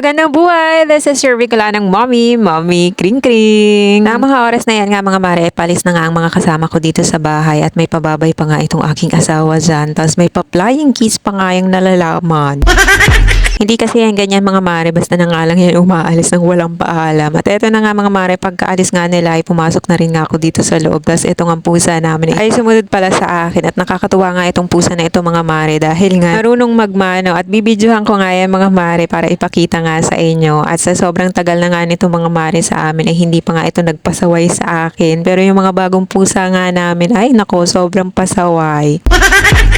Magandang buhay! This is your Bicolanang Mommy, Mommy Kring Kring. Na mga oras na yan nga mga mare, palis na nga ang mga kasama ko dito sa bahay at may pababay pa nga itong aking asawa dyan. Tapos may pa-flying kiss pa nga yung nalalaman. Hindi kasi yan ganyan mga mare, basta na nga lang yan umaalis ng walang paalam. At eto na nga mga mare, pagkaalis nga nila ay pumasok na rin nga ako dito sa loob. Tapos ito nga pusa namin ay sumunod pala sa akin. At nakakatuwa nga itong pusa na ito mga mare dahil nga marunong magmano. At bibidyohan ko nga yan mga mare para ipakita nga sa inyo. At sa sobrang tagal na nga nito mga mare sa amin ay hindi pa nga ito nagpasaway sa akin. Pero yung mga bagong pusa nga namin ay nako, sobrang pasaway.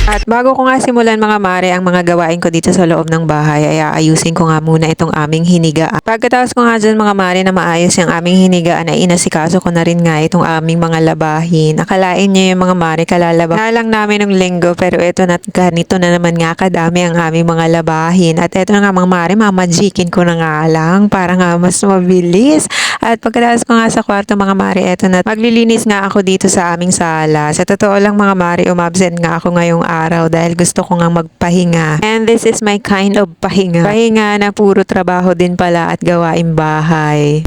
At bago ko nga simulan mga mare ang mga gawain ko dito sa loob ng bahay ay aayusin ko nga muna itong aming hinigaan. Pagkatapos ko nga dyan mga mare na maayos yung aming hinigaan ay inasikaso ko na rin nga itong aming mga labahin. Akalain niyo yung mga mare kalalaba na lang namin ng linggo pero ito na ganito na naman nga kadami ang aming mga labahin. At ito na nga mga mare, mamajikin ko na nga lang para nga mas mabilis. At pagkatapos ko nga sa kwarto mga mare, eto na maglilinis nga ako dito sa aming sala. Sa totoo lang mga mare, umabsent nga ako ngayong araw dahil gusto ko nga magpahinga. And this is my kind of pahinga. Pahinga na puro trabaho din pala at gawain bahay.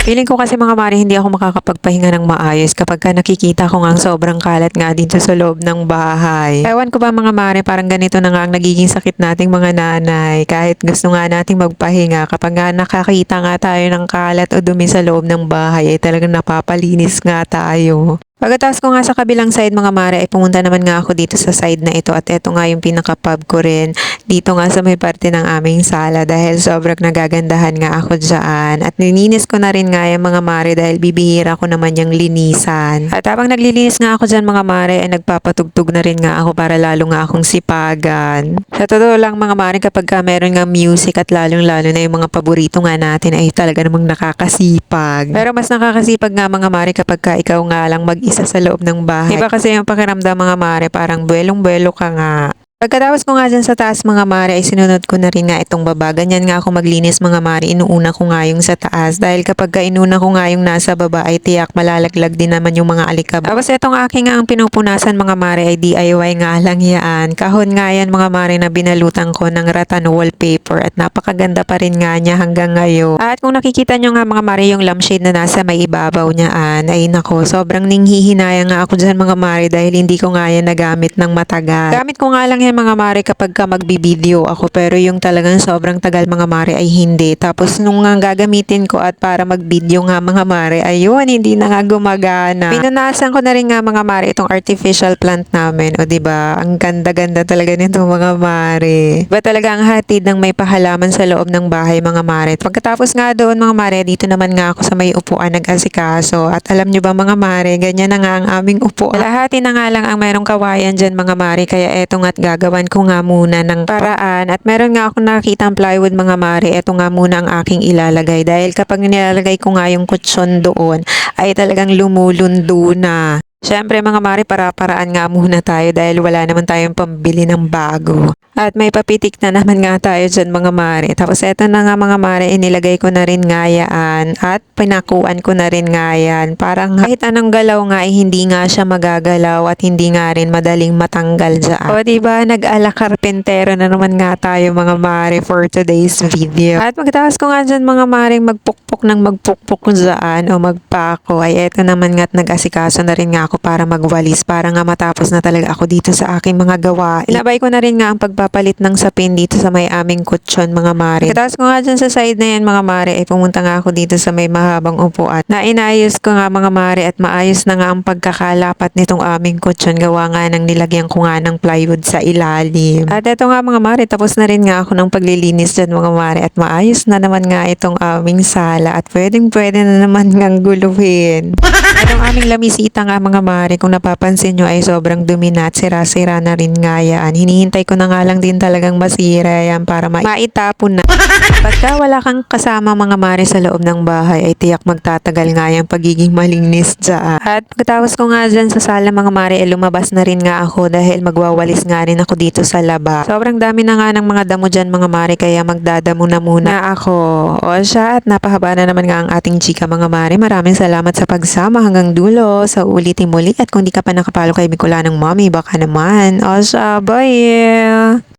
Feeling ko kasi mga mare, hindi ako makakapagpahinga ng maayos kapag ka nakikita ko nga ang sobrang kalat nga dito sa loob ng bahay. Ewan ko ba mga mare, parang ganito na nga ang nagiging sakit nating mga nanay. Kahit gusto nga nating magpahinga, kapag nga nakakita nga tayo ng kalat o dumi sa loob ng bahay, ay talagang napapalinis nga tayo. Pagkatapos ko nga sa kabilang side mga mare ay pumunta naman nga ako dito sa side na ito at ito nga yung pinaka-pub ko rin dito nga sa may parte ng aming sala dahil sobrang nagagandahan nga ako dyan at nilinis ko na rin nga yung mga mare dahil bibihira ko naman yung linisan. At habang naglilinis nga ako dyan mga mare ay nagpapatugtog na rin nga ako para lalo nga akong sipagan. Sa totoo lang mga mare, kapag ka meron nga music at lalong lalo na yung mga paborito nga natin ay talaga namang nakakasipag. Pero mas nakakasipag nga mga mare kapag ka ikaw nga lang mag-isa sa loob ng bahay. Iba kasi yung pakiramdam mga mare, parang buwelong-buwelo ka nga. Pagkatapos ko nga dyan sa taas mga mare ay sinunod ko na rin nga itong baba. Ganyan nga ako maglinis mga mare, inuuna ko nga yung sa taas. Dahil kapag ka inuna ko nga yung nasa baba ay tiyak malalaglag din naman yung mga alikabok. Tapos itong aking nga ang pinupunasan mga mare ay DIY nga lang yan. Kahon nga yan mga mare na binalutan ko ng rattan wallpaper at napakaganda pa rin nga niya hanggang ngayon. At kung nakikita nyo nga mga mare yung lampshade na nasa may ibabaw niyaan ay nako, sobrang ninghihinaya nga ako dyan mga mare dahil hindi ko nga yan nagamit ng matagal. Gamit ko nga lang yan mga mare kapag ka magbibideo ako pero yung talagang sobrang tagal mga mare ay hindi. Tapos nung nga gagamitin ko at para magbideo nga mga mare, ayun, hindi na nga gumagana. Pinunasan ko na rin nga mga mare itong artificial plant namin. O diba, ang ganda-ganda talaga nito mga mare. Diba talaga ang hatid ng may pahalaman sa loob ng bahay mga mare. Pagkatapos nga doon mga mare, dito naman nga ako sa may upuan nag-asikaso. At alam nyo ba mga mare, ganyan na nga ang aming upuan. Lahati na nga lang ang mayroong kawayan dyan mga mare, kaya eto nga't gagawan ko nga muna ng paraan at meron nga akong nakikita ang plywood mga mare, eto nga muna ang aking ilalagay dahil kapag nilalagay ko nga yung kutsyon doon ay talagang lumulundo na. Siyempre mga mare, para-paraan nga muna tayo dahil wala naman tayong pambili ng bago. At may papitik na naman nga tayo dyan mga mare. Tapos eto na nga mga mare, inilagay ko na rin nga yan at pinakuan ko na rin nga yan. Parang kahit anong galaw nga ay hindi nga siya magagalaw at hindi nga rin madaling matanggal dyan. O diba, nag-ala karpentero na naman nga tayo mga mare for today's video. At pagkatapos ko nga dyan mga mare magpukpok dyan o magpako ay eto naman nga at nag-asikaso na rin nga ako para magwalis para nga matapos na talaga ako dito sa aking mga gawain. Inabay ko na rin nga ang pagpapalit ng sapin dito sa may aming kutsyon mga mare. Katapos ko nga dyan sa side na yan mga mare ay pumunta nga ako dito sa may mahabang upuan na inayos ko nga mga mare at maayos na nga ang pagkakalapat nitong aming kutsyon gawa nga ng nilagyan ko nga ng plywood sa ilalim. At eto nga mga mare, tapos na rin nga ako ng paglilinis dyan mga mare at maayos na naman nga itong aming sala at pwede na naman ngang guluhin. Itong aming lamisita nga mga mare, kung napapansin nyo ay sobrang dumi na at sira-sira na rin nga yan. Hinihintay ko na nga lang din talagang masira yan para maitapon na. Pagka wala kang kasama mga mare sa loob ng bahay ay tiyak magtatagal nga yung pagiging malinis dyan. At pagkatapos ko nga dyan sa sala mga mare ay lumabas na rin nga ako dahil magwawalis nga rin ako dito sa laba. Sobrang dami na nga ng mga damo dyan mga mare kaya magdadamo na muna ako. O siya, at napahaba na naman nga ang ating chika mga mare. Maraming salamat sa pagsama hanggang dulo sa ulitin muli at kung di ka pa nakapalo kay Bicolanang Mommy baka naman. O siya, bye!